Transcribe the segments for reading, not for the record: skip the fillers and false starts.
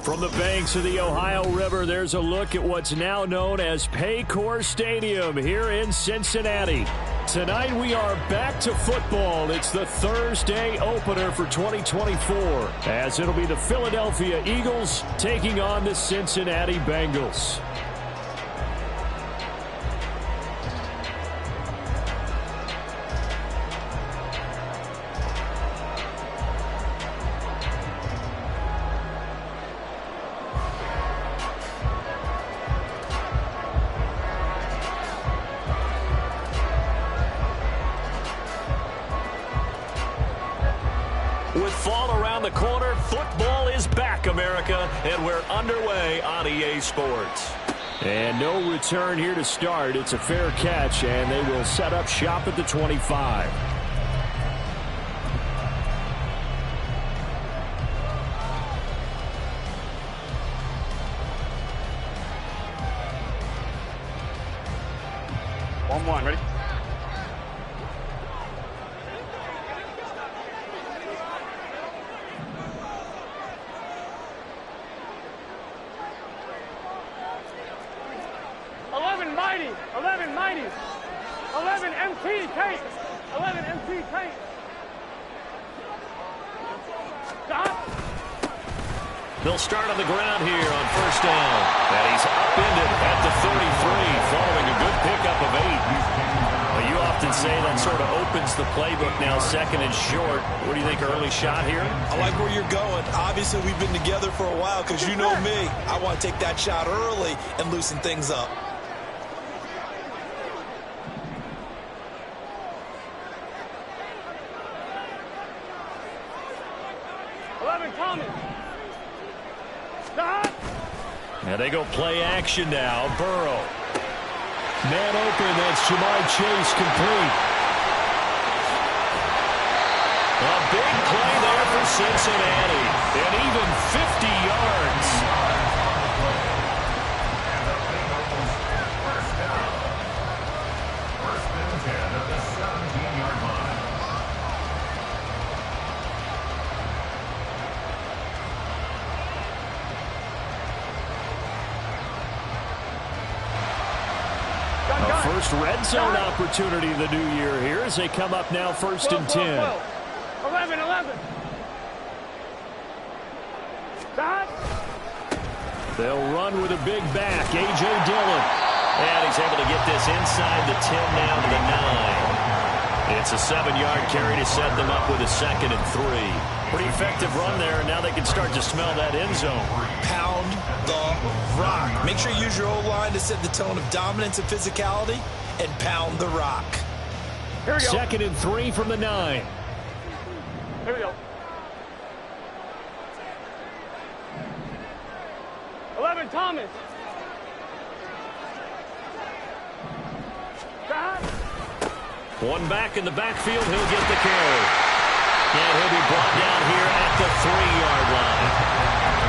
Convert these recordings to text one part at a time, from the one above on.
From the banks of the Ohio River, there's a look at what's now known as Paycor Stadium here in Cincinnati. Tonight we are back to football. It's the Thursday opener for 2024, as it'll be the Philadelphia Eagles taking on the Cincinnati Bengals. With fall around the corner, football is back, America, and we're underway on EA Sports. And no return here to start. It's a fair catch, and they will set up shop at the 25. One, ready? They'll start on the ground here on first down. And he's upended at the 33 following a good pickup of 8. Well, you often say that sort of opens the playbook now, second and short. What do you think, early shot here? I like where you're going. Obviously, we've been together for a while because you know me. I want to take that shot early and loosen things up. Now they go play action now. Burrow. Man open. That's Jamar Chase complete. A big play there for Cincinnati. And even 50 yards. First and 10 at the 17-yard line. First red zone opportunity of the new year here as they come up now first and 10. 11. They'll run with a big back, A.J. Dillon. And he's able to get this inside the 10 down to the 9. It's a 7-yard carry to set them up with a second and 3. Pretty effective run there, and now they can start to smell that end zone. Pound the rock. Make sure you use your O-line to set the tone of dominance and physicality, and pound the rock. Here we go. Second and 3 from the 9. Here we go. 11, Thomas. One back in the backfield, he'll get the carry. And he'll be brought down here at the 3-yard line.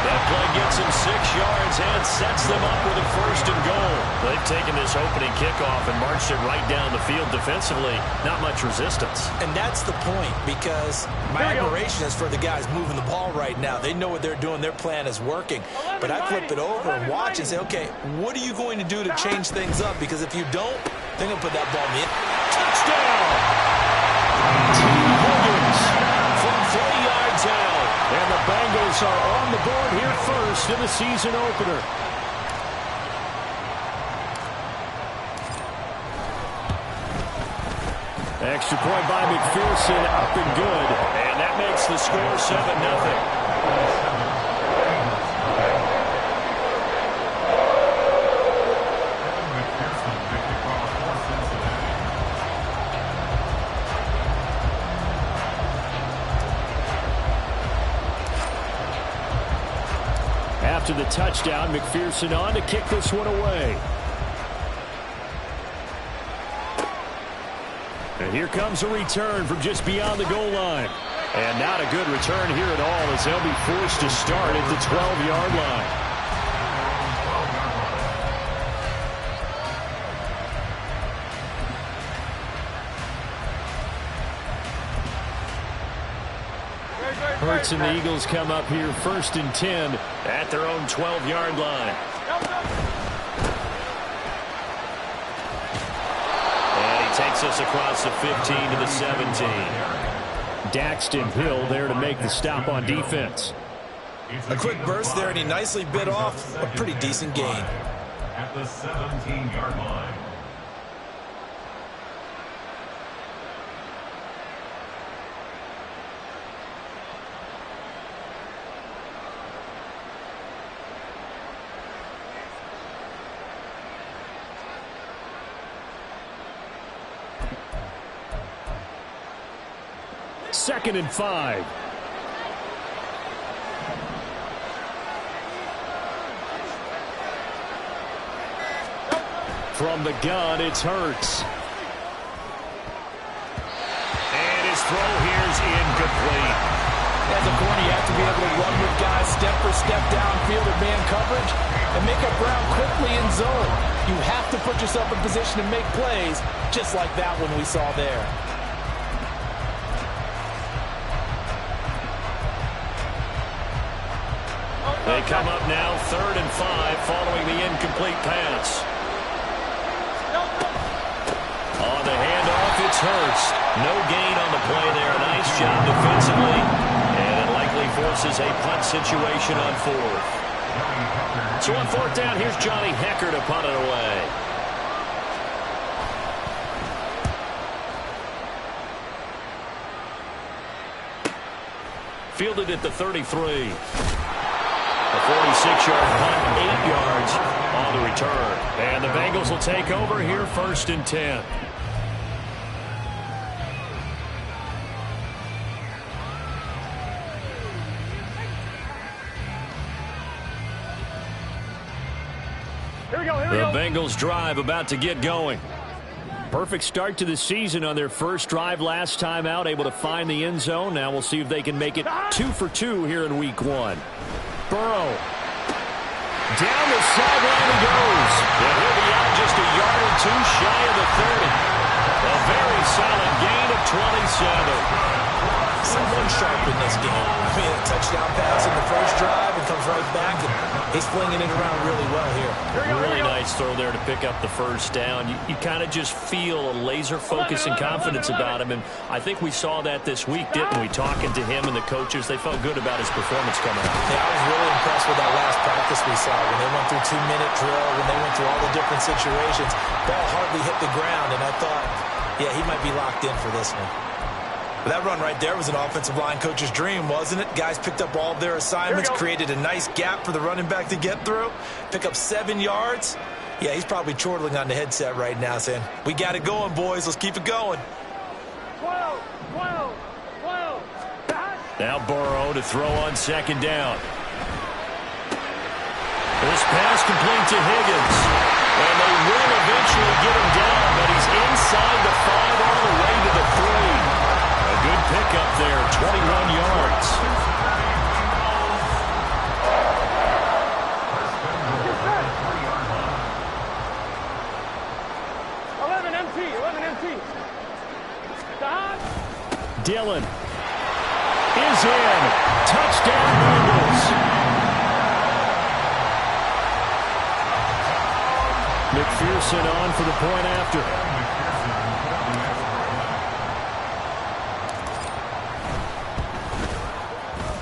That play gets him 6 yards and sets them up with a first and goal. They've taken this opening kickoff and marched it right down the field defensively. Not much resistance. And that's the point, because my admiration is for the guys moving the ball right now. They know what they're doing. Their plan is working. But I flip it over and watch and say, okay, what are you going to do to change things up? Because if you don't, they're going to put that ball in. Touchdown! Higgins from 40 yards out. And the Bengals are on the board here first in the season opener. Extra point by McPherson, up and good. And that makes the score 7-0. After the touchdown, McPherson on to kick this one away. And here comes a return from just beyond the goal line. And not a good return here at all, as they'll be forced to start at the 12-yard line. Hurts and the Eagles come up here 1st and 10 at their own 12-yard line. And he takes us across the 15 to the 17. Daxton Hill there to make the stop on defense. A quick burst there, and he nicely bit off a pretty decent gain. At the 17-yard line. Second and 5. From the gun, it's Hurts. And his throw here's incomplete. As a corner, you have to be able to run with guys step for step downfield or man coverage and make up ground quickly in zone. You have to put yourself in position to make plays, just like that one we saw there. They come up now 3rd and 5 following the incomplete pass. On the handoff, it's Hurts. No gain on the play there. Nice job defensively. And it likely forces a punt situation on 4th. So on 4th down, here's Johnny Hecker to punt it away. Fielded at the 33. A 46-yard punt, 8 yards on the return. And the Bengals will take over here 1st and 10. Here we go, here we The go. Bengals drive about to get going. Perfect start to the season on their first drive last time out, able to find the end zone. Now we'll see if they can make it 2 for 2 here in week 1. Burrow. Down the sideline he goes. And he'll be out just a yard or 2 shy of the 30. A very solid gain of 27. Someone sharp in this game. I mean, a touchdown pass in the first drive and comes right back, and he's flinging it around really well here. Really nice throw there to pick up the first down. You kind of just feel a laser focus and confidence about him, and I think we saw that this week, didn't we? Talking to him and the coaches, they felt good about his performance coming out. Yeah, I was really impressed with that last practice we saw when they went through 2-minute drill, when they went through all the different situations. Ball hardly hit the ground, and I thought, yeah, he might be locked in for this one. But that run right there was an offensive line coach's dream, wasn't it? Guys picked up all of their assignments, created a nice gap for the running back to get through, pick up 7 yards. Yeah, he's probably chortling on the headset right now saying, we got it going, boys. Let's keep it going. 12, 12, 12. Now Burrow to throw on 2nd down. This pass complete to Higgins. And they will eventually get him down, but he's inside the 5 all the way to the 3. A good pickup there, 21 yards. 11 MT, 11 MT. Dillon is in. Touchdown, Bengals. McPherson on for the point after.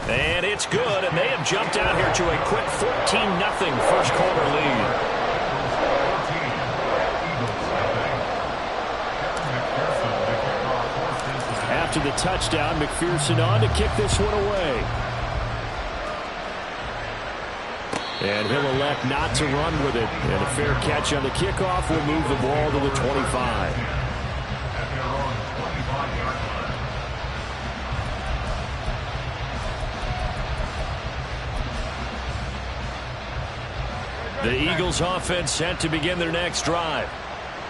And it's good, and they have jumped out here to a quick 14-0 first quarter lead. After the touchdown, McPherson on to kick this one away. And he'll elect not to run with it. And a fair catch on the kickoff will move the ball to the 25. The Eagles offense set to begin their next drive.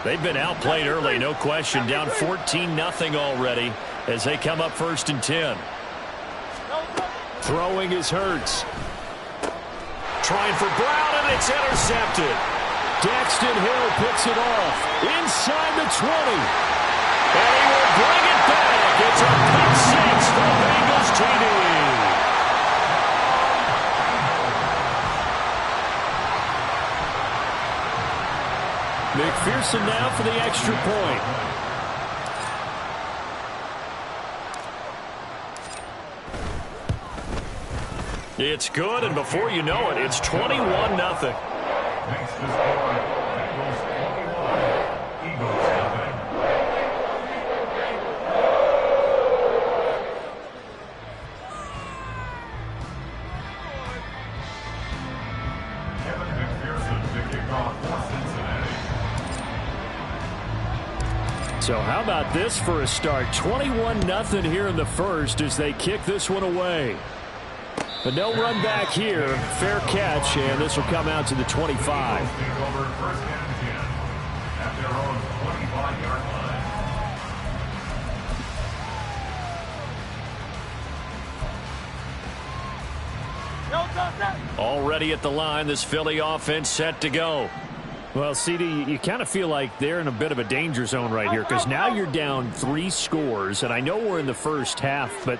They've been outplayed early, no question. Down 14-0 already as they come up 1st and 10. Throwing is Hurts. Trying for Brown, and it's intercepted. Daxton Hill picks it off inside the 20. And he will bring it back. It's a pick 6 for Bengals TD. McPherson now for the extra point. It's good, and before you know it, it's 21-0. Makes the score. Bengals 21, Eagles 7. Kevin McPherson to kick off for Cincinnati. So how about this for a start? 21-0 here in the first as they kick this one away. But no run back here. Fair catch, and this will come out to the 25. Take over first and 10 at their own 25-yard line. Already at the line, this Philly offense set to go. Well, CD, you kind of feel like they're in a bit of a danger zone right here because now you're down 3 scores, and I know we're in the first half, but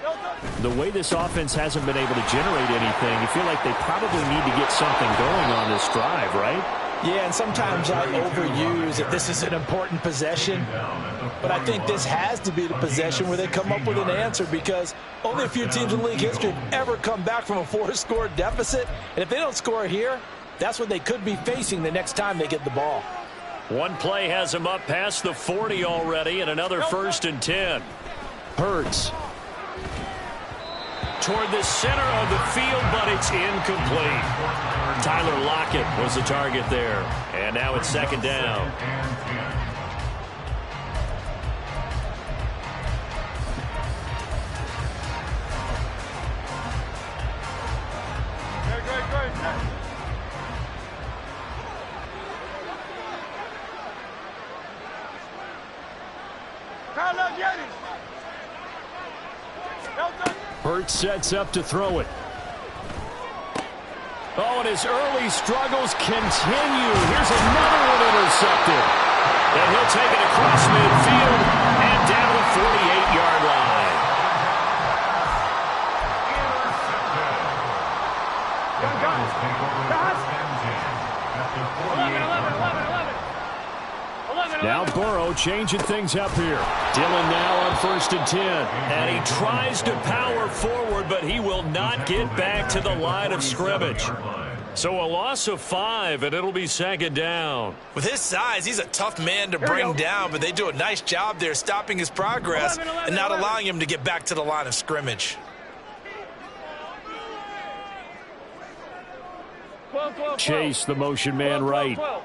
the way this offense hasn't been able to generate anything, you feel like they probably need to get something going on this drive, right? Yeah, and sometimes I overuse if this is an important possession, but I think this has to be the possession where they come up with an answer because only a few teams in league history have ever come back from a 4-score deficit, and if they don't score here, that's what they could be facing the next time they get the ball. One play has them up past the 40 already, and another 1st and 10. Hurts toward the center of the field, but it's incomplete. Tyler Lockett was the target there, and now it's 2nd down. Hurts sets up to throw it. Oh, and his early struggles continue. Here's another one intercepted. And he'll take it across midfield and down the 48-yard line. Now Burrow changing things up here. Dylan now on 1st and 10. And he tries to power forward, but he will not get back to the line of scrimmage. So a loss of 5, and it'll be 2nd down. With his size, he's a tough man to bring down, but they do a nice job there stopping his progress and not allowing him to get back to the line of scrimmage. 12. Chase, the motion man, right. 12.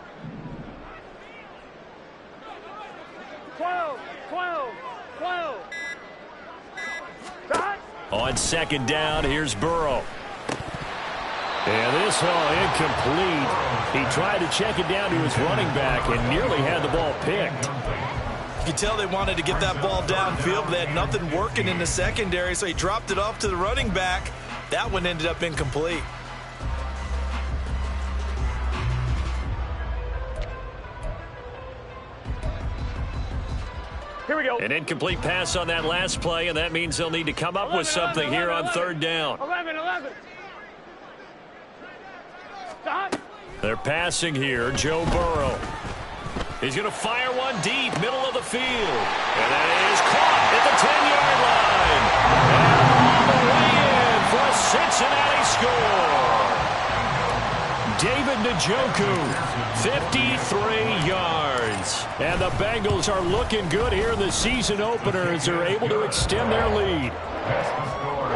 On 2nd down, here's Burrow. And this incomplete. He tried to check it down to his running back and nearly had the ball picked. You can tell they wanted to get that ball downfield, but they had nothing working in the secondary, so he dropped it off to the running back. That one ended up incomplete. Here we go. An incomplete pass on that last play, and that means they'll need to come up with something here on 3rd down. 11. Stop. They're passing here. Joe Burrow. He's going to fire one deep, middle of the field. And that is caught at the 10-yard line. And all the way in for a Cincinnati score. David Njoku, 53 yards. And the Bengals are looking good here in the season opener as they're able to extend their lead.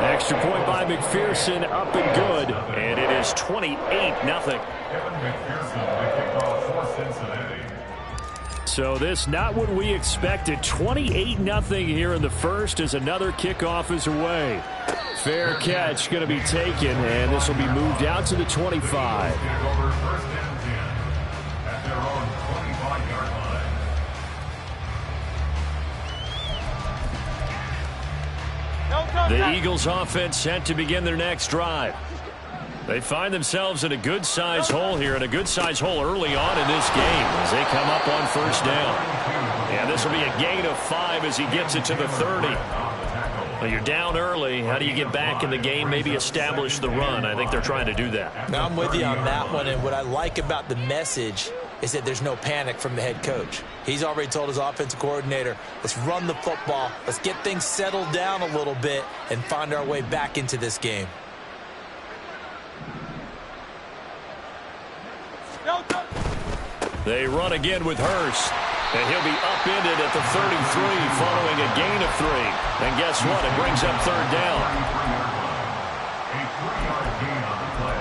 Extra point by McPherson, up and good. And it is 28-0. Kevin McPherson to kick off for Cincinnati. So this not what we expected. 28-0 here in the first as another kickoff is away. Fair catch going to be taken, and this will be moved out to the 25. Take over 1st and 10 at their own 25-yard line. The Eagles offense set to begin their next drive. They find themselves in a good-sized hole here, and a good-sized hole early on in this game as they come up on 1st down. And this will be a gain of 5 as he gets it to the 30. Well, you're down early. How do you get back in the game, maybe establish the run? I think they're trying to do that. Now I'm with you on that one, and what I like about the message is that there's no panic from the head coach. He's already told his offensive coordinator, let's run the football, let's get things settled down a little bit and find our way back into this game. They run again with Hurst. And he'll be upended at the 33 following a gain of 3. And guess what? It brings up third down. A 3-yard gain on the play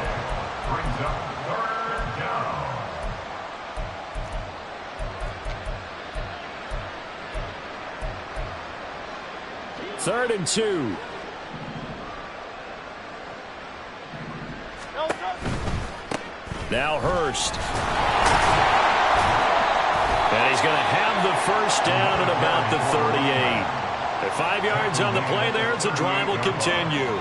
brings up third down. Third and 2. Now Hurst. And he's going to have the first down at about the 38. At 5 yards on the play there, the drive will continue.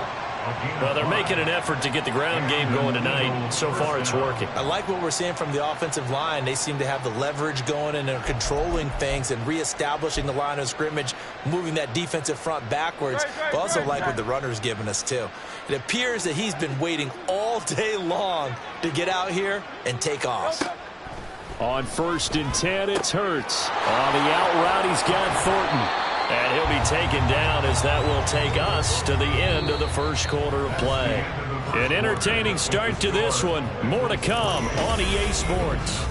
Well, they're making an effort to get the ground game going tonight. So far, it's working. I like what we're seeing from the offensive line. They seem to have the leverage going and they're controlling things and reestablishing the line of scrimmage, moving that defensive front backwards. But also like what the runner's giving us, too. It appears that he's been waiting all day long to get out here and take off. On 1st and 10, it's Hurts. On the out route, he's got Thornton. And he'll be taken down as that will take us to the end of the first quarter of play. An entertaining start to this one. More to come on EA Sports.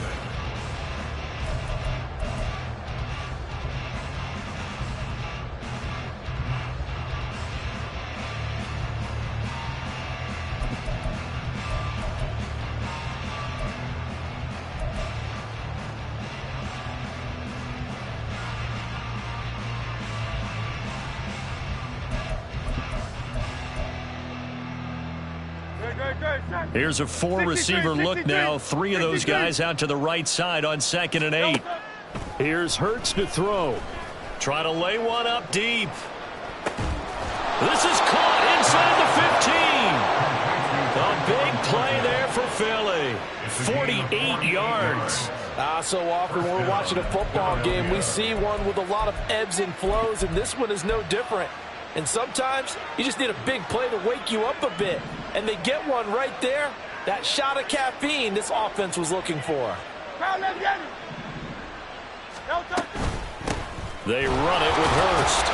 Here's a 4-receiver look now. 3 of those guys out to the right side on 2nd and 8. Here's Hurts to throw. Try to lay one up deep. This is caught inside the 15. A big play there for Philly. 48 yards. So often when we're watching a football game, we see one with a lot of ebbs and flows, and this one is no different. And sometimes you just need a big play to wake you up a bit. And they get one right there. That shot of caffeine this offense was looking for. They run it with Hurst.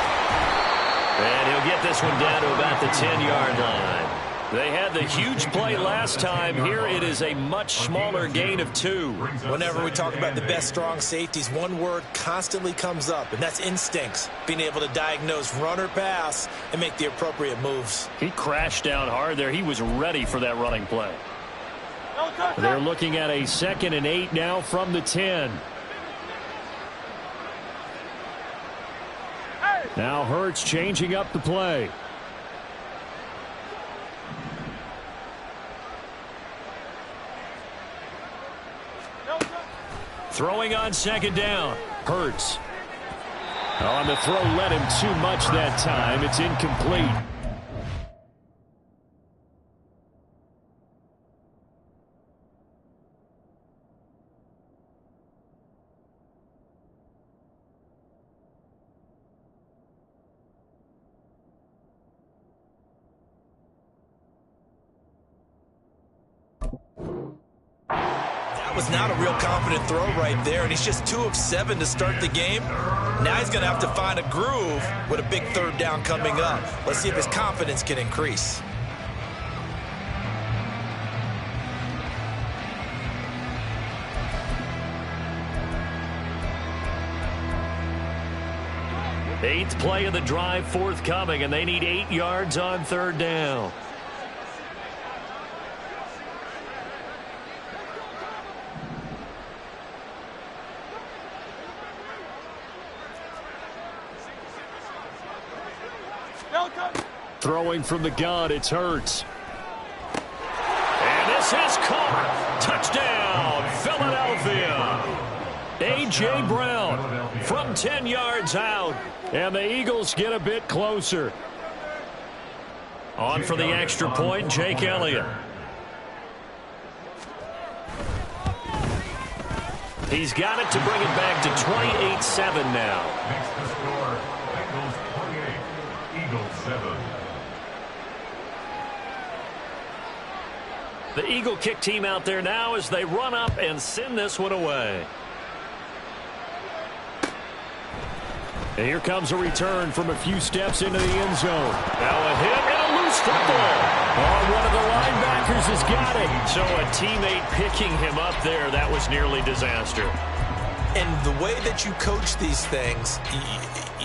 And he'll get this one down to about the 10-yard line. They had the huge play last time. Here it is a much smaller gain of 2. Whenever we talk about the best strong safeties, one word constantly comes up, and that's instincts. Being able to diagnose run or pass and make the appropriate moves. He crashed down hard there. He was ready for that running play. They're looking at a 2nd and 8 now from the 10. Now Hurts changing up the play. Throwing on 2nd down. Hurts. On the throw, led him too much that time. It's incomplete. Was not a real confident throw right there, and he's just 2 of 7 to start the game. Now he's going to have to find a groove with a big 3rd down coming up. Let's see if his confidence can increase. Eighth play of the drive forthcoming, and they need 8 yards on 3rd down. Throwing from the gun, it's Hurts. And this is caught. Touchdown, Philadelphia. A.J. Brown from 10 yards out. And the Eagles get a bit closer. On for the extra point, Jake Elliott. He's got it to bring it back to 28-7 now. Makes the score Bengals 28, Eagles 7. The Eagle kick team out there now as they run up and send this one away. And here comes a return from a few steps into the end zone. Now a hit and a loose football. Oh, one of the linebackers has got it. So a teammate picking him up there, that was nearly disaster. And the way that you coach these things,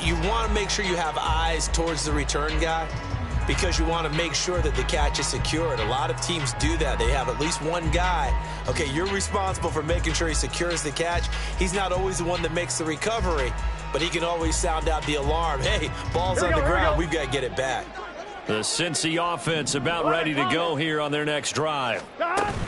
you want to make sure you have eyes towards the return guy because you want to make sure that the catch is secured. A lot of teams do that. They have at least one guy. Okay, you're responsible for making sure he secures the catch. He's not always the one that makes the recovery, but he can always sound out the alarm. Hey, ball's on the ground. We've got to get it back. The Cincy offense about ready to go here on their next drive.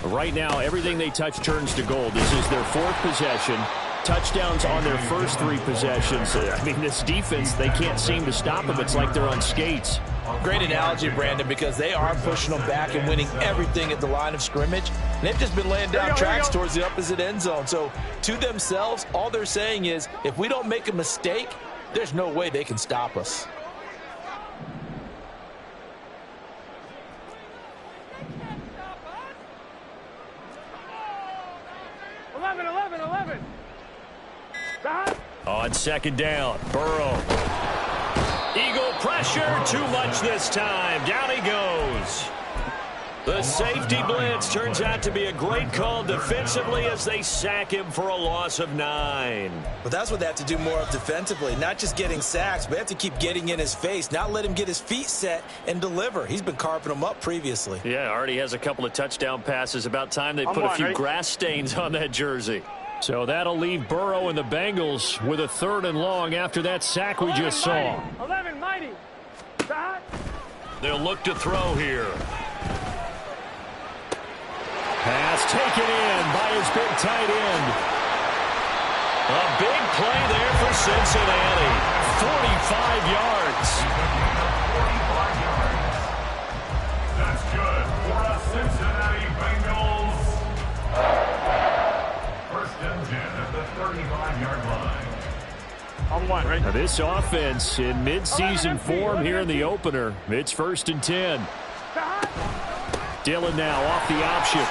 Right now, everything they touch turns to gold. This is their fourth possession. Touchdowns on their first three possessions. I mean, this defense, they can't seem to stop them. It's like they're on skates. Great analogy, Brandon, because they are pushing them back and winning everything at the line of scrimmage. And they've just been laying down tracks towards the opposite end zone. So to themselves, all they're saying is, if we don't make a mistake, there's no way they can stop us. On second down, Burrow. Eagle pressure, too much this time. Down he goes. The safety blitz turns out to be a great call defensively as they sack him for a loss of 9. But that's what they have to do more of defensively, not just getting sacks, but they have to keep getting in his face, not let him get his feet set and deliver. He's been carping them up previously. Yeah, already has a couple of touchdown passes. About time they put a few grass stains on that jersey. So that'll leave Burrow and the Bengals with a 3rd and long after that sack we just saw. 11 mighty. They'll look to throw here. Pass taken in by his big tight end. A big play there for Cincinnati. 45 yards. 45 yards. That's good for the Cincinnati Bengals. First and 10 at the 35-yard line. On one, right? Now this offense in midseason form here in the opener. It's 1st and 10. Dillon now off the option.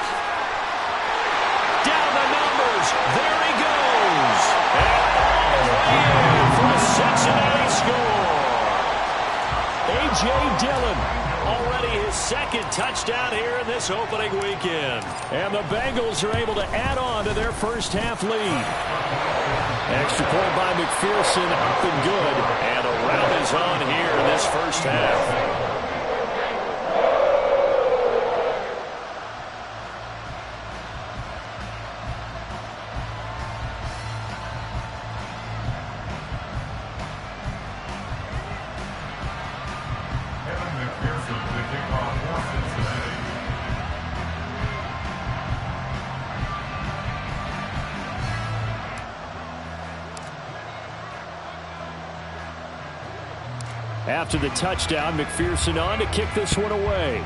Down the numbers. There he goes. And all the way in for a Cincinnati score. A.J. Dillon, already his 2nd touchdown here in this opening weekend. And the Bengals are able to add on to their first half lead. Extra point by McPherson, up and good. And a rout is on here in this first half. After the touchdown, McPherson on to kick this one away.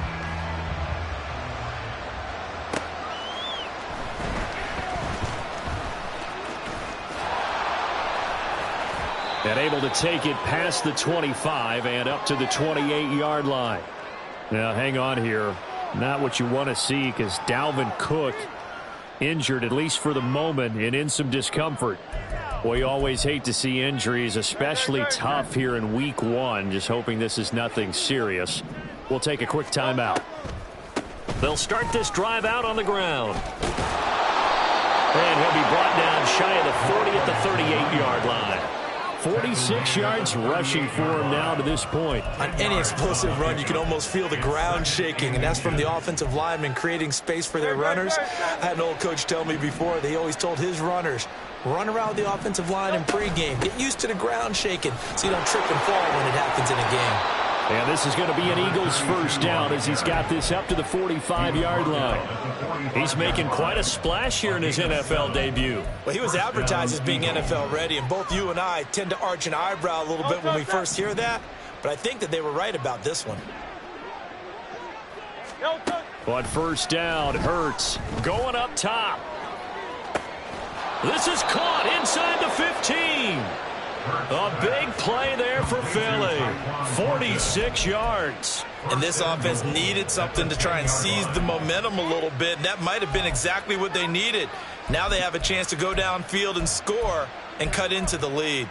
And able to take it past the 25 and up to the 28-yard line. Now, hang on here. Not what you want to see because Dalvin Cook injured, at least for the moment, and in some discomfort. Boy, you always hate to see injuries, especially tough here in week 1. Just hoping this is nothing serious. We'll take a quick timeout. They'll start this drive out on the ground. And he'll be brought down shy of the 40 at the 38-yard line. 46 yards rushing for him now to this point. On any explosive run, you can almost feel the ground shaking, and that's from the offensive linemen creating space for their runners. I had an old coach tell me before, they always told his runners, run around the offensive line in pregame. Get used to the ground shaking so you don't trip and fall when it happens in a game. And this is going to be an Eagles first down as he's got this up to the 45-yard line. He's making quite a splash here in his NFL debut. Well, he was advertised as being NFL ready, and both you and I tend to arch an eyebrow a little bit when we first hear that, but I think that they were right about this one. But first down, Hurts going up top. This is caught inside the 15. A big play there for Philly. 46 yards. And this offense needed something to try and seize the momentum a little bit. And that might have been exactly what they needed. Now they have a chance to go downfield and score and cut into the lead.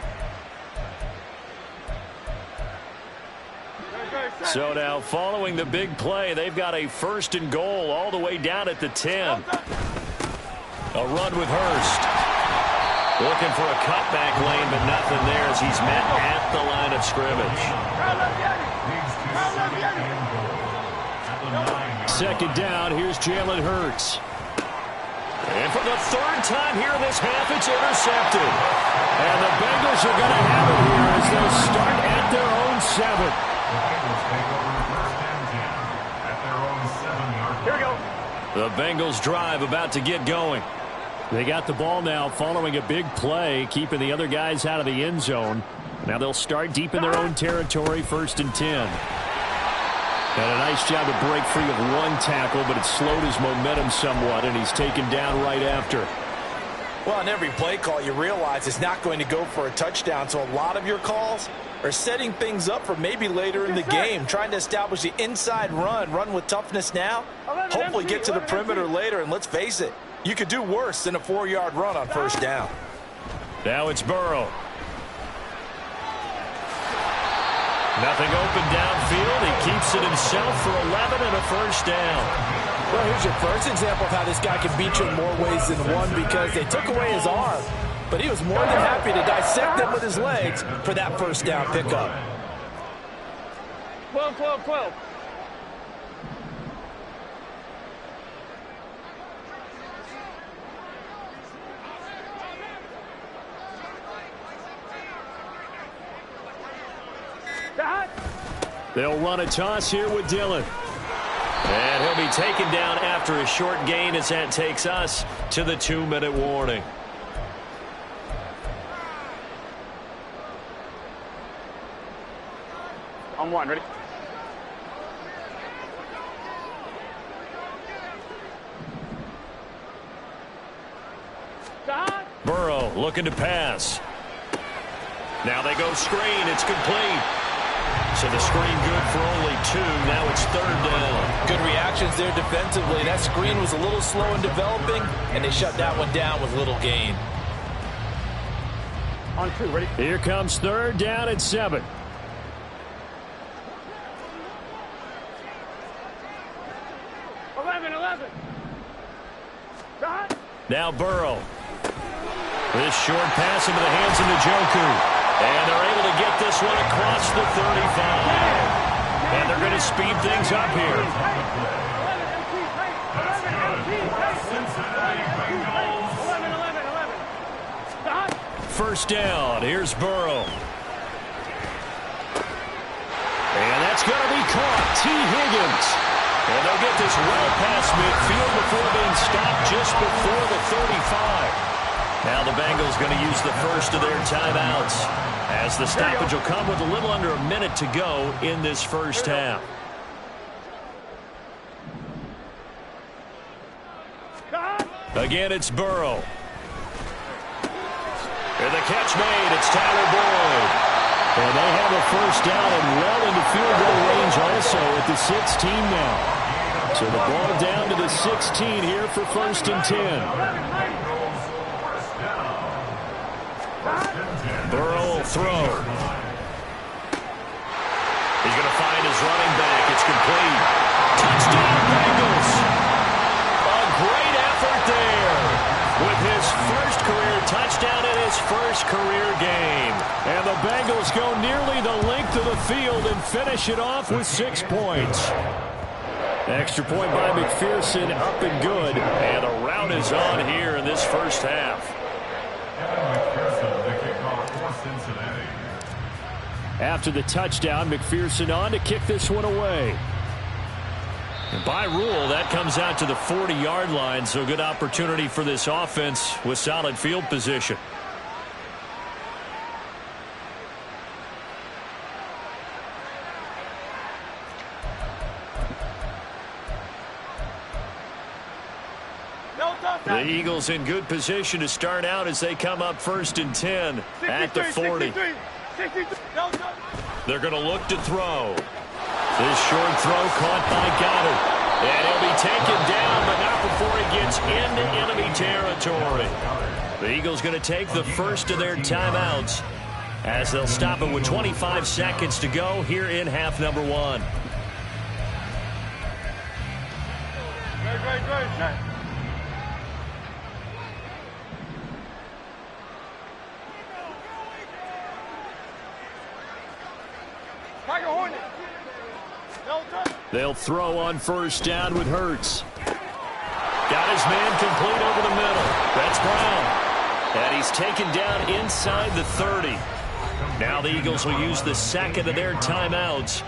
So now following the big play, they've got a 1st and goal all the way down at the 10. A run with Hurst. Looking for a cutback lane, but nothing there as he's met at the line of scrimmage. 2nd down, here's Jalen Hurts. And for the 3rd time here in this half, it's intercepted. And the Bengals are going to have it here as they'll start at their own 7. Here we go. The Bengals drive about to get going. They got the ball now following a big play, keeping the other guys out of the end zone. Now they'll start deep in their own territory, 1st and 10. Had a nice job to break free of one tackle, but it slowed his momentum somewhat, and he's taken down right after. Well, on every play call, you realize it's not going to go for a touchdown, so a lot of your calls are setting things up for maybe later in the game, trying to establish the inside run with toughness now, hopefully get to the perimeter later, and let's face it, you could do worse than a 4-yard run on 1st down. Now it's Burrow. Nothing open downfield. He keeps it himself for 11 and a 1st down. Well, here's your first example of how this guy can beat you in more ways than one, because they took away his arm, but he was more than happy to dissect them with his legs for that 1st down pickup. 12, 12, 12. They'll run a toss here with Dillon. And he'll be taken down after a short gain as that takes us to the 2-minute warning. On 1, ready? Burrow looking to pass. Now they go screen. It's complete. So the screen good for only 2. Now it's 3rd down. Good reactions there defensively. That screen was a little slow in developing, and they shut that one down with little gain. On 2, ready? Here comes 3rd down at 7. Now Burrow. This short pass into the hands of Njoku. And they're able to get this one across the 35. And they're going to speed things up here. First down. Here's Burrow. And that's going to be caught. T. Higgins. And they'll get this well past midfield before being stopped just before the 35. Now the Bengals going to use the first of their timeouts, as the stoppage will come with a little under a minute to go in this first half. Again, it's Burrow. And the catch made. It's Tyler Boyd. And they have a first down and well into field goal range also at the 16 now. So the ball down to the 16 here for 1st and 10. Burrow will throw. He's going to find his running back. It's complete. Touchdown, Bengals. A great effort there with his first career touchdown in his first career game. And the Bengals go nearly the length of the field and finish it off with 6 points. Extra point by McPherson, up and good. And the rout is on here in this first half. After the touchdown, McPherson on to kick this one away. And by rule, that comes out to the 40-yard line, so good opportunity for this offense with solid field position. The Eagles in good position to start out as they come up 1st and 10 at the 40. They're going to look to throw. This short throw caught by Goddard. And he'll be taken down, but not before he gets into enemy territory. The Eagles going to take the first of their timeouts as they'll stop it with 25 seconds to go here in half number 1. They'll throw on 1st down with Hurts. Got his man complete over the middle. That's Brown. And he's taken down inside the 30. Now the Eagles will use the second of their timeouts.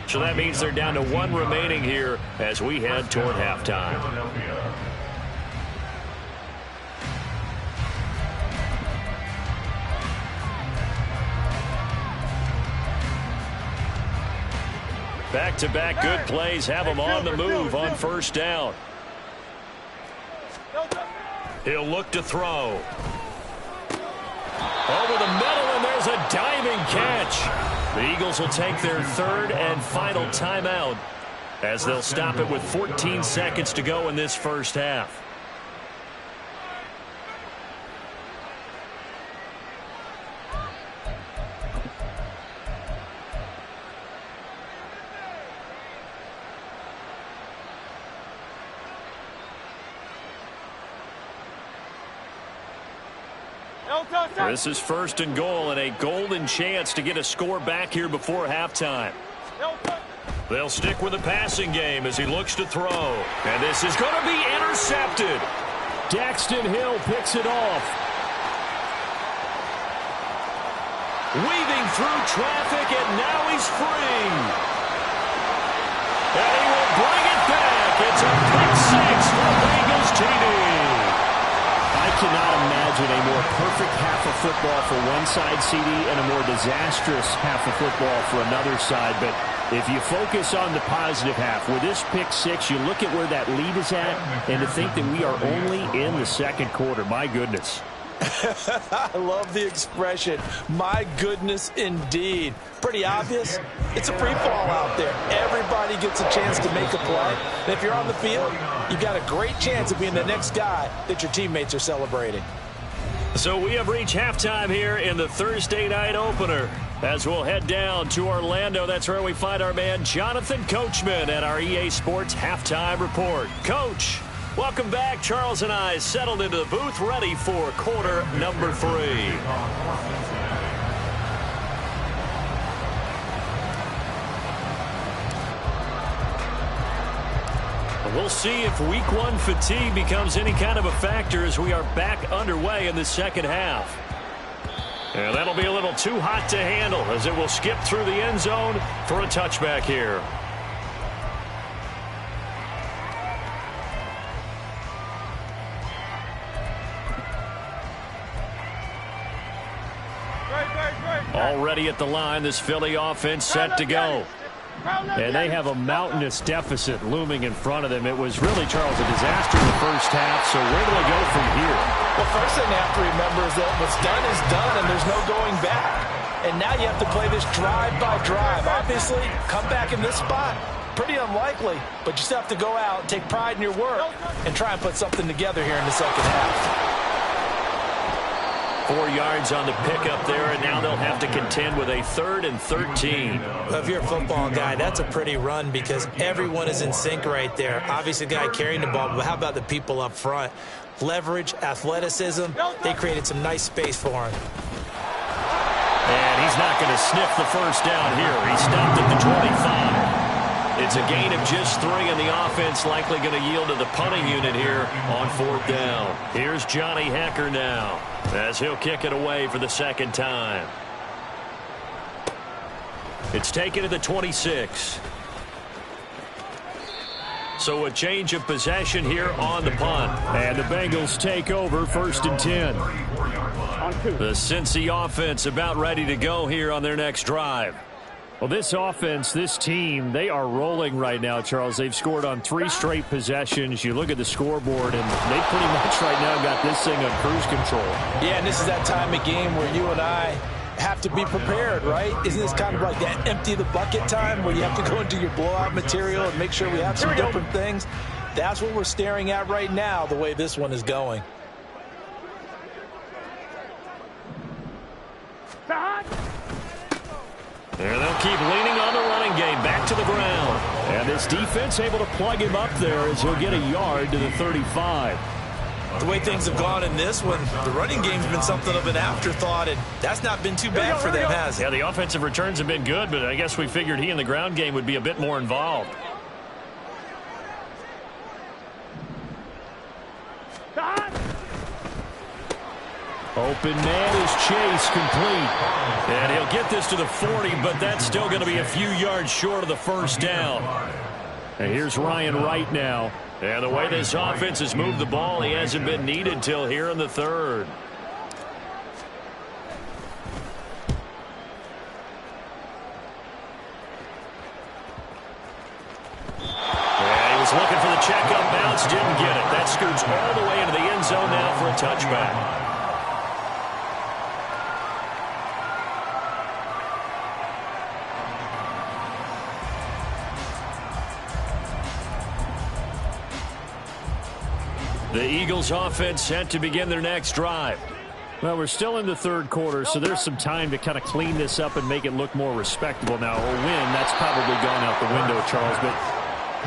So that means they're down to 1 remaining here as we head toward halftime. Back-to-back good plays have him on the move on 1st down. He'll look to throw. Over the middle, and there's a diving catch. The Eagles will take their 3rd and final timeout as they'll stop it with 14 seconds to go in this first half. This is 1st and goal and a golden chance to get a score back here before halftime. They'll stick with the passing game as he looks to throw. And this is going to be intercepted. Daxton Hill picks it off. Weaving through traffic, and now he's free. And he will bring it back. It's a pick 6 for Bengals TD. I cannot imagine a more perfect half of football for one side, CD, and a more disastrous half of football for another side. But if you focus on the positive half, with this pick 6, you look at where that lead is at, and to think that we are only in the 2nd quarter. My goodness. I love the expression, my goodness indeed. Pretty obvious. It's a free fall out there. Everybody gets a chance to make a play. And if you're on the field, you've got a great chance of being the next guy that your teammates are celebrating. So we have reached halftime here in the Thursday night opener as we'll head down to Orlando. That's where we find our man Jonathan Coachman at our EA Sports Halftime Report. Coach, welcome back. Charles and I settled into the booth ready for quarter number 3. We'll see if week 1 fatigue becomes any kind of a factor as we are back underway in the second half. And that'll be a little too hot to handle as it will skip through the end zone for a touchback here. Already at the line, this Philly offense set to go. And they have a mountainous deficit looming in front of them. It was really, Charles, a disaster in the first half, so where do they go from here? Well, first thing they have to remember is that what's done is done, and there's no going back. And now you have to play this drive by drive. Obviously, come back in this spot, pretty unlikely, but you still have to go out, take pride in your work, and try and put something together here in the second half. 4 yards on the pickup there, and now they'll have to contend with a 3rd and 13. Well, if you're a football guy, that's a pretty run because everyone is in sync right there. Obviously, the guy carrying the ball, but how about the people up front? Leverage, athleticism, they created some nice space for him. And he's not going to sniff the first down here. He stopped at the 25. It's a gain of just 3, and the offense likely going to yield to the punting unit here on 4th down. Here's Johnny Hecker now as he'll kick it away for the second time. It's taken to the 26. So a change of possession here on the punt. And the Bengals take over 1st and 10. The Cincy offense about ready to go here on their next drive. Well, this offense, this team, they are rolling right now, Charles. They've scored on 3 straight possessions. You look at the scoreboard, and they pretty much right now got this thing on cruise control. Yeah, and this is that time of game where you and I have to be prepared, right? Isn't this kind of like that empty the bucket time where you have to go into your blowout material and make sure we have some different things? That's what we're staring at right now, the way this one is going. And they'll keep leaning on the running game back to the ground. And this defense able to plug him up there as he'll get a yard to the 35. The way things have gone in this one, the running game's been something of an afterthought, and that's not been too bad for them, has it? Yeah, the offensive returns have been good, but I guess we figured he in the ground game would be a bit more involved. Open man is Chase, complete. And he'll get this to the 40, but that's still going to be a few yards short of the first down. And here's Ryan Wright now. And the way this offense has moved the ball, he hasn't been needed till here in the third. And he was looking for the checkup bounce, didn't get it. That scoots all the way into the end zone now for a touchback. The Eagles offense set to begin their next drive. Well, we're still in the third quarter, so there's some time to kind of clean this up and make it look more respectable. Now, a win, that's probably gone out the window, Charles, but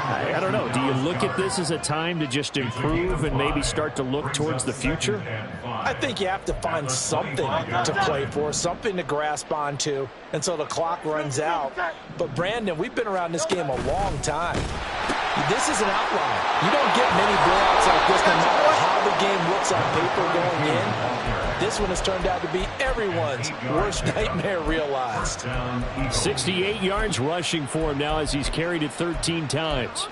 I don't know. Do you look at this as a time to just improve and maybe start to look towards the future? I think you have to find something to play for, something to grasp onto until the clock runs out. But, Brandon, we've been around this game a long time. This is an outlier. You don't get many blowouts like this no matter how the game looks on paper going in. This one has turned out to be everyone's worst nightmare realized. 68 yards rushing for him now as he's carried it 13 times.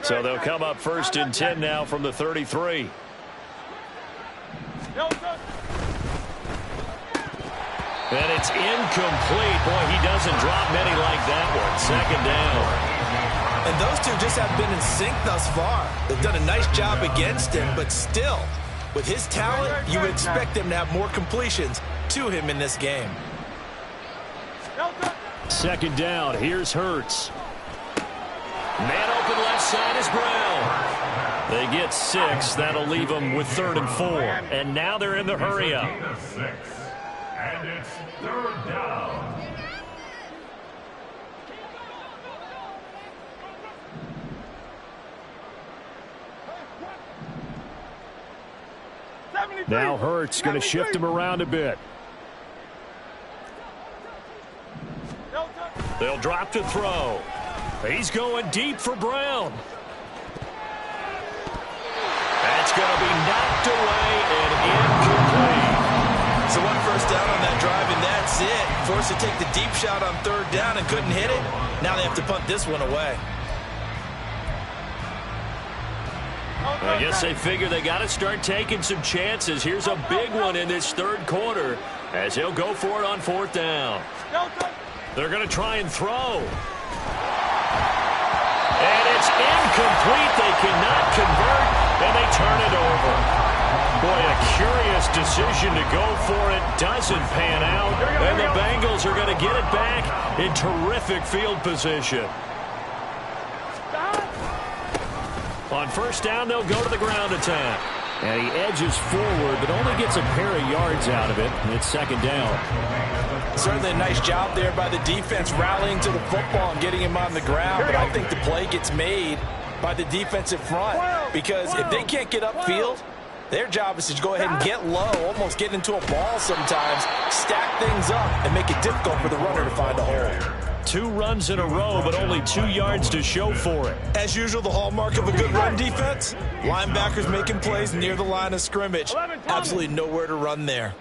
So they'll come up 1st and 10 now from the 33. And it's incomplete. Boy, he doesn't drop many like that one. 2nd down. And those two just have been in sync thus far. They've done a nice job against him, but still, with his talent, you would expect him to have more completions to him in this game. 2nd down. Here's Hurts. Man open left side is Brown. They get 6. That'll leave them with 3rd and 4. And now they're in the hurry up. And it's 3rd down. Now Hurts going to shift him around a bit. They'll drop to throw. He's going deep for Brown. That's going to be knocked away and incomplete. So 1 first down on that drive, and that's it. Forced to take the deep shot on 3rd down and couldn't hit it. Now they have to punt this one away. I guess they figure they got to start taking some chances. Here's a big one in this 3rd quarter as he'll go for it on 4th down. They're going to try and throw. And it's incomplete. They cannot convert, and they turn it over. Boy, a curious decision to go for it. Doesn't pan out, and the Bengals are going to get it back in terrific field position. On 1st down, they'll go to the ground attack. And he edges forward, but only gets a pair of yards out of it. And it's 2nd down. Certainly a nice job there by the defense rallying to the football and getting him on the ground. But I think the play gets made by the defensive front. Because if they can't get upfield, their job is to go ahead and get low, almost get into a ball sometimes, stack things up, and make it difficult for the runner to find a hole. 2 runs in a row, but only 2 yards to show for it. As usual, the hallmark of a good run defense, linebackers making plays near the line of scrimmage. Absolutely nowhere to run there.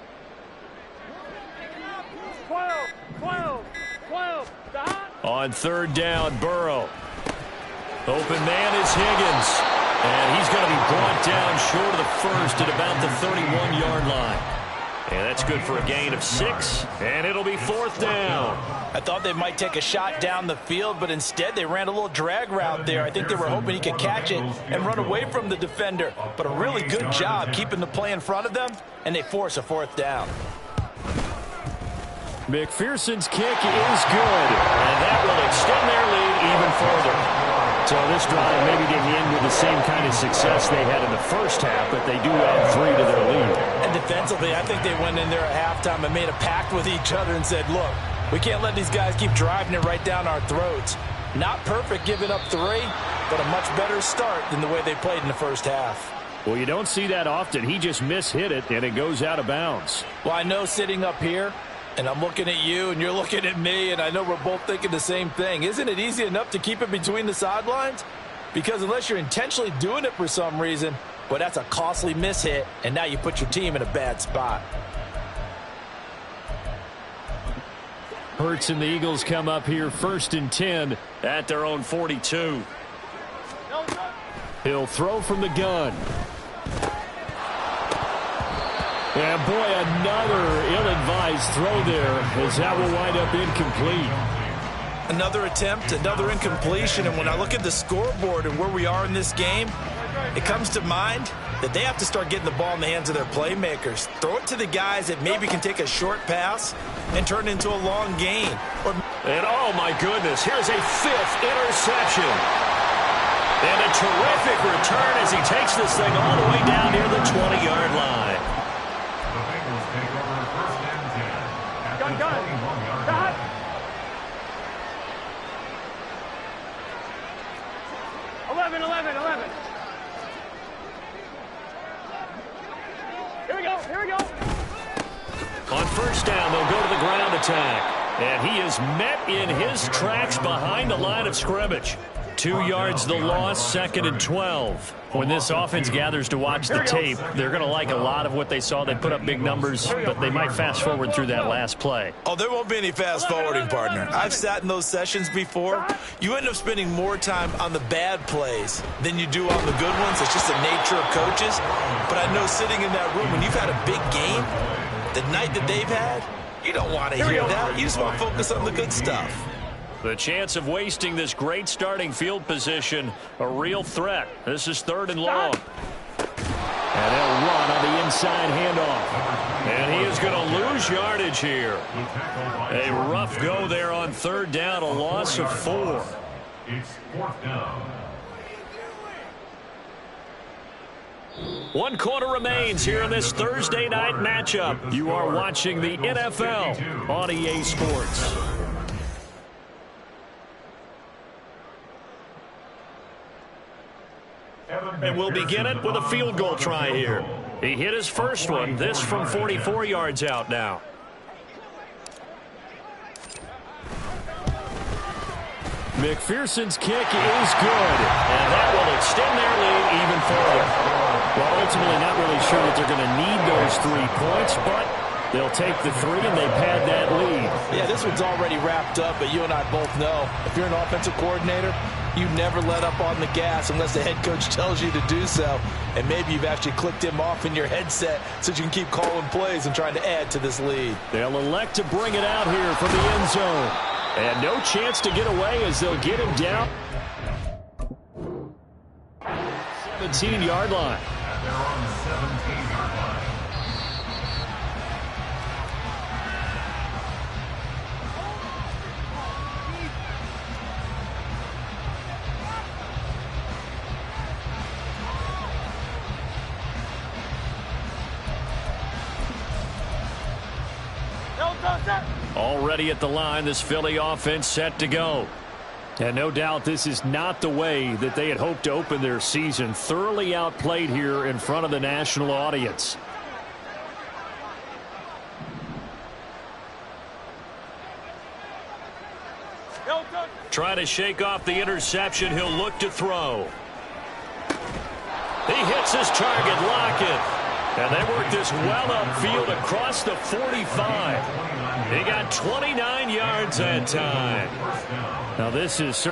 12. On 3rd down, Burrow. Open man is Higgins. And he's going to be brought down short of the first at about the 31-yard line. And that's good for a gain of 6, and it'll be 4th down. I thought they might take a shot down the field, but instead they ran a little drag route there. I think they were hoping he could catch it and run away from the defender. But a really good job keeping the play in front of them, and they force a 4th down. McPherson's kick is good, and that will extend their lead even further. So this drive maybe didn't end with the same kind of success they had in the first half, but they do add 3 to their lead. And defensively, I think they went in there at halftime and made a pact with each other and said, look, we can't let these guys keep driving it right down our throats. Not perfect giving up 3, but a much better start than the way they played in the first half. Well, you don't see that often. He just mishit it, and it goes out of bounds. Well, I know sitting up here, and I'm looking at you, and you're looking at me, and I know we're both thinking the same thing. Isn't it easy enough to keep it between the sidelines? Because unless you're intentionally doing it for some reason, well, that's a costly mishit, and now you put your team in a bad spot. Hurts and the Eagles come up here 1st and 10 at their own 42. He'll throw from the gun. And boy, another ill-advised throw there, as that will wind up incomplete. Another attempt, another incompletion, and when I look at the scoreboard and where we are in this game, it comes to mind that they have to start getting the ball in the hands of their playmakers. Throw it to the guys that maybe can take a short pass and turn it into a long gain. And oh my goodness, here's a 5th interception. And a terrific return as he takes this thing all the way down near the 20-yard line. The Bengals take over 1st and 10 at the 21-yard line. Here we go. On 1st down, they'll go to the ground attack. And he is met in his tracks behind the line of scrimmage. 2 yards the loss, 2nd and 12. When this offense gathers to watch the tape, they're going to like a lot of what they saw. They put up big numbers, but they might fast forward through that last play. Oh, there won't be any fast forwarding, partner. I've sat in those sessions before. You end up spending more time on the bad plays than you do on the good ones. It's just the nature of coaches. But I know sitting in that room, when you've had a big game, the night that they've had, you don't want to hear that. You just want to focus on the good stuff. The chance of wasting this great starting field position, a real threat. This is 3rd and long. And they'll run on the inside handoff. And he is going to lose yardage here. A rough go there on 3rd down, a loss of 4. It's 4th down. 1 quarter remains here in this Thursday night matchup. You are watching the NFL on EA Sports. And we'll begin it with a field goal try here. He hit his first one. This from 44 yards out now. McPherson's kick is good. And that will extend their lead even further. Well, ultimately not really sure that they're going to need those 3 points, but they'll take the 3 and they pad that lead. Yeah, this one's already wrapped up, but you and I both know if you're an offensive coordinator, you never let up on the gas unless the head coach tells you to do so. And maybe you've actually clicked him off in your headset so you can keep calling plays and trying to add to this lead. They'll elect to bring it out here from the end zone. And no chance to get away as they'll get him down. 17-yard line. And they're on the 17-yard line. Already at the line, this Philly offense set to go. And no doubt this is not the way that they had hoped to open their season. Thoroughly outplayed here in front of the national audience. Trying to shake off the interception. He'll look to throw. He hits his target, Lockett. And they work this well upfield across the 45. He got 29 yards that time. Now this is...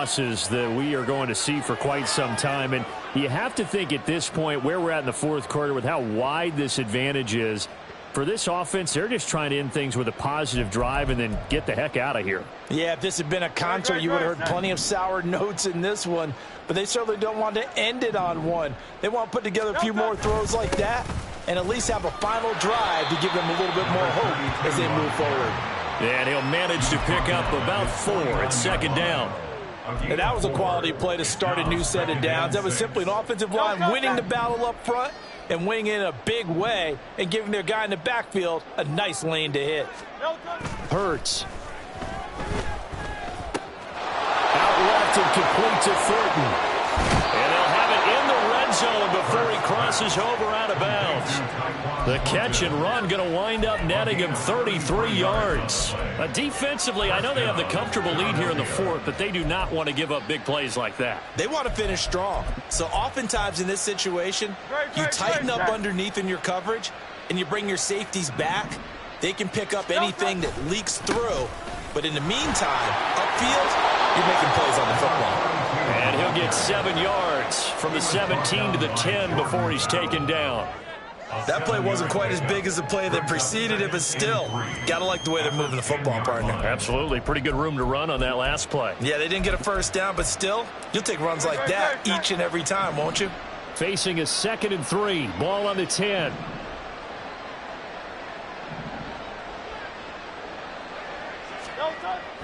losses that we are going to see for quite some time. And you have to think at this point where we're at in the fourth quarter with how wide this advantage is. For this offense, they're just trying to end things with a positive drive and then get the heck out of here. Yeah, if this had been a concert, you would have heard plenty of sour notes in this one. But they certainly don't want to end it on one. They want to put together a few more throws like that and at least have a final drive to give them a little bit more hope as they move forward. And he'll manage to pick up about 4 at second down. And that was a quality play to start a new set of downs. That was simply an offensive line winning the battle up front and winning in a big way and giving their guy in the backfield a nice lane to hit. Hurts. Out left and complete to Thornton. And they'll have it in the red zone before he crosses over out of bounds. The catch and run going to wind up netting him 33 yards. Defensively, I know they have the comfortable lead here in the fourth, but they do not want to give up big plays like that. They want to finish strong. So oftentimes in this situation, you tighten up underneath in your coverage and you bring your safeties back. They can pick up anything that leaks through. But in the meantime, upfield, you're making plays on the football. And he'll get 7 yards from the 17 to the 10 before he's taken down. That play wasn't quite as big as the play that preceded it, but still, got to like the way they're moving the football, partner. Absolutely. Pretty good room to run on that last play. Yeah, they didn't get a first down, but still, you'll take runs like that each and every time, won't you? Facing a 2nd and 3. Ball on the 10.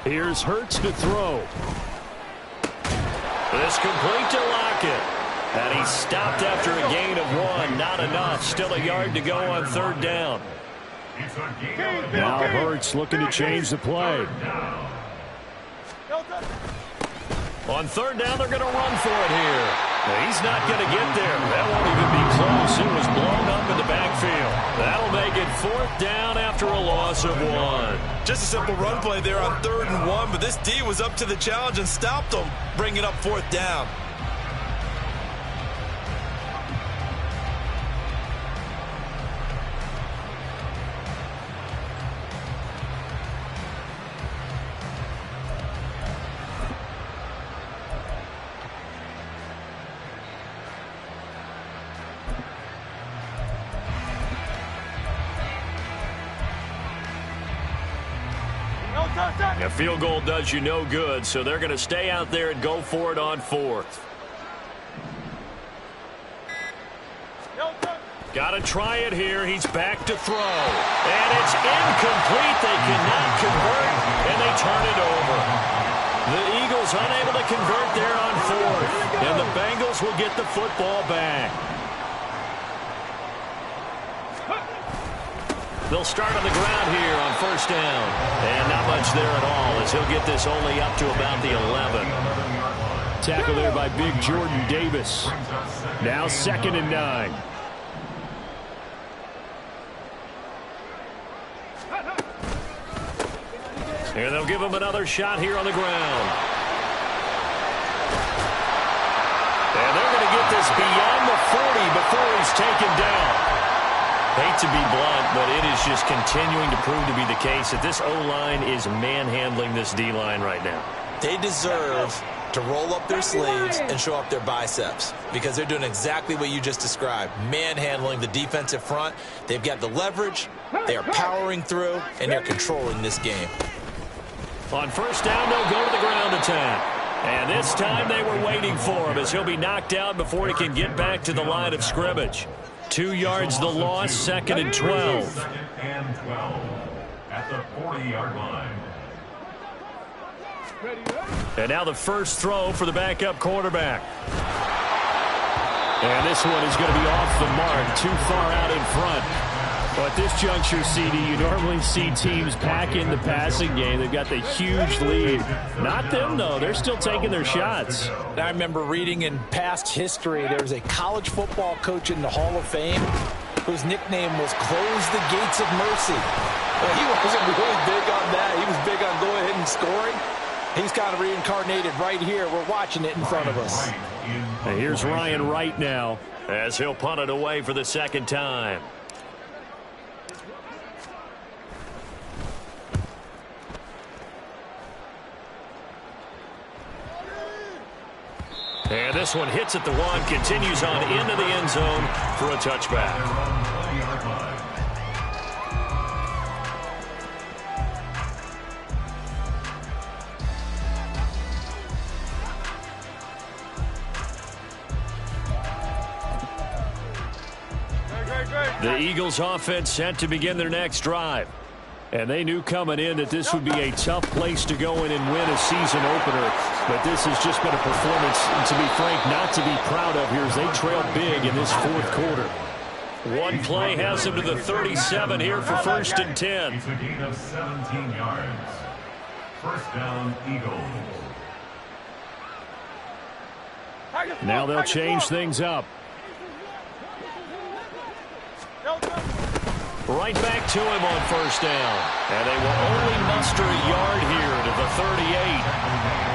Here's Hurts to throw. This complete to Lockett. And he stopped after a gain of 1. Not enough. Still a yard to go on 3rd down. Now Hurts looking to change the play. On 3rd down, they're going to run for it here. Now, he's not going to get there. That won't even be close. It was blown up in the backfield. That'll make it 4th down after a loss of 1. Just a simple run play there on 3rd and 1, but this D was up to the challenge and stopped them, bringing up 4th down. A field goal does you no good, so they're going to stay out there and go for it on 4th. Got to try it here. He's back to throw. And it's incomplete. They cannot convert, and they turn it over. The Eagles unable to convert there on 4th, and the Bengals will get the football back. They'll start on the ground here on 1st down. And not much there at all, as he'll get this only up to about the 11. Tackle there by big Jordan Davis. Now 2nd and 9. And they'll give him another shot here on the ground. And they're going to get this beyond the 40 before he's taken down. Hate to be blunt, but it is just continuing to prove to be the case that this O-line is manhandling this D-line right now. They deserve to roll up their sleeves and show up their biceps because they're doing exactly what you just described, manhandling the defensive front. They've got the leverage, they are powering through, and they're controlling this game. On 1st down, they'll go to the ground attack. And this time they were waiting for him as he'll be knocked out before he can get back to the line of scrimmage. 2 yards the loss, 2nd and 12. 2nd and 12 at the 40-yard line. And now the first throw for the backup quarterback. And this one is going to be off the mark, too far out in front. Well, at this juncture, CD, you normally see teams pack in the passing game. They've got the huge lead. Not them, though. They're still taking their shots. I remember reading in past history, there was a college football coach in the Hall of Fame whose nickname was Close the Gates of Mercy. Well, he wasn't really big on that. He was big on go ahead and scoring. He's kind of reincarnated right here. We're watching it in front of us. And here's Ryan Wright now, as he'll punt it away for the 2nd time. And this one hits at the 1, continues on into the end zone for a touchback. The Eagles offense set to begin their next drive. And they knew coming in that this would be a tough place to go in and win a season opener. But this has just been a performance, to be frank, not to be proud of here as they trail big in this fourth quarter. One play has them to the 37 here for 1st and 10. It's a gain of 17 yards. First down, Eagles. Now they'll change things up. Right back to him on 1st down. And they will only muster a yard here to the 38.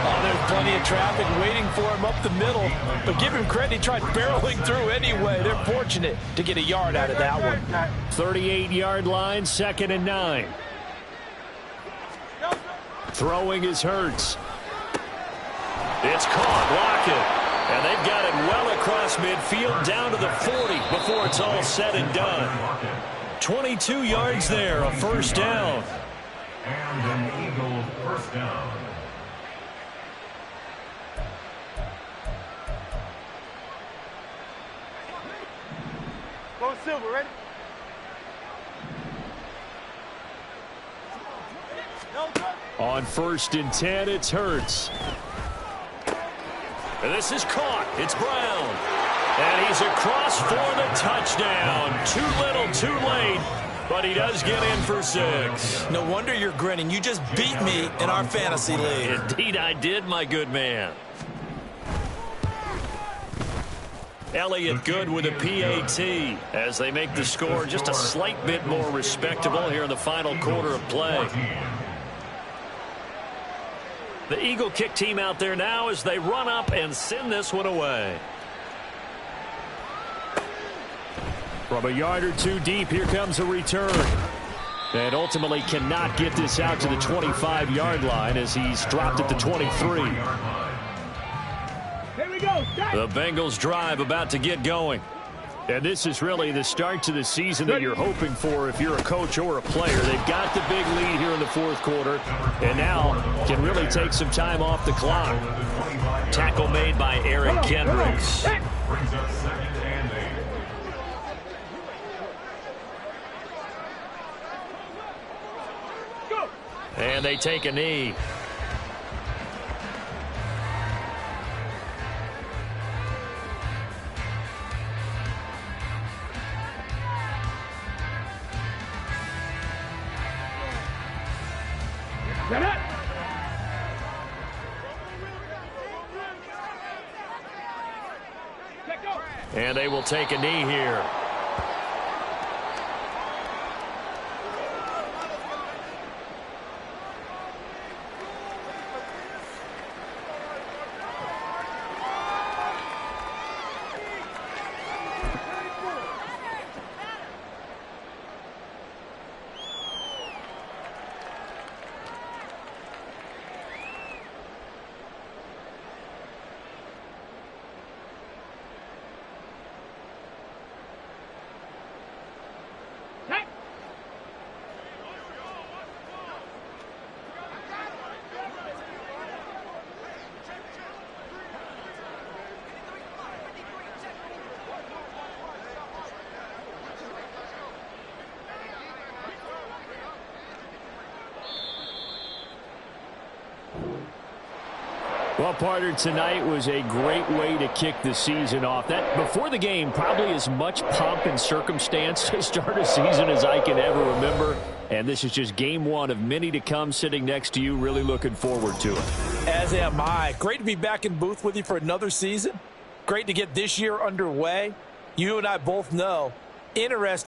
Oh, there's plenty of traffic waiting for him up the middle. But give him credit, he tried barreling through anyway. They're fortunate to get a yard out of that one. 38-yard line, 2nd and 9. Throwing is Hurts. It's caught, Lockett. And they've got it well across midfield down to the 40 before it's all said and done. 22 yards there, a 1st down. And an Eagle first down. Go Silver, ready? On 1st and 10, it's Hurts. And this is caught. It's Brown. And he's across for the touchdown. Too little, too late. But he does get in for 6. No wonder you're grinning. You just beat me in our fantasy league. Indeed I did, my good man. Elliott good with a PAT as they make the score just a slight bit more respectable here in the final quarter of play. The Eagle kick team out there now as they run up and send this one away. From a yard or two deep, here comes a return. And ultimately cannot get this out to the 25-yard line as he's dropped at the 23. Here we go. The Bengals drive about to get going. And this is really the start to the season that you're hoping for if you're a coach or a player. They've got the big lead here in the fourth quarter and now can really take some time off the clock. Tackle made by Eric Kendricks. Brings up 2nd and 8. And they take a knee. And they will take a knee here. Well, partner, tonight was a great way to kick the season off. That before the game, probably as much pomp and circumstance to start a season as I can ever remember. And this is just game one of many to come sitting next to you. Really looking forward to it. As am I. Great to be back in booth with you for another season. Great to get this year underway. You and I both know, interesting.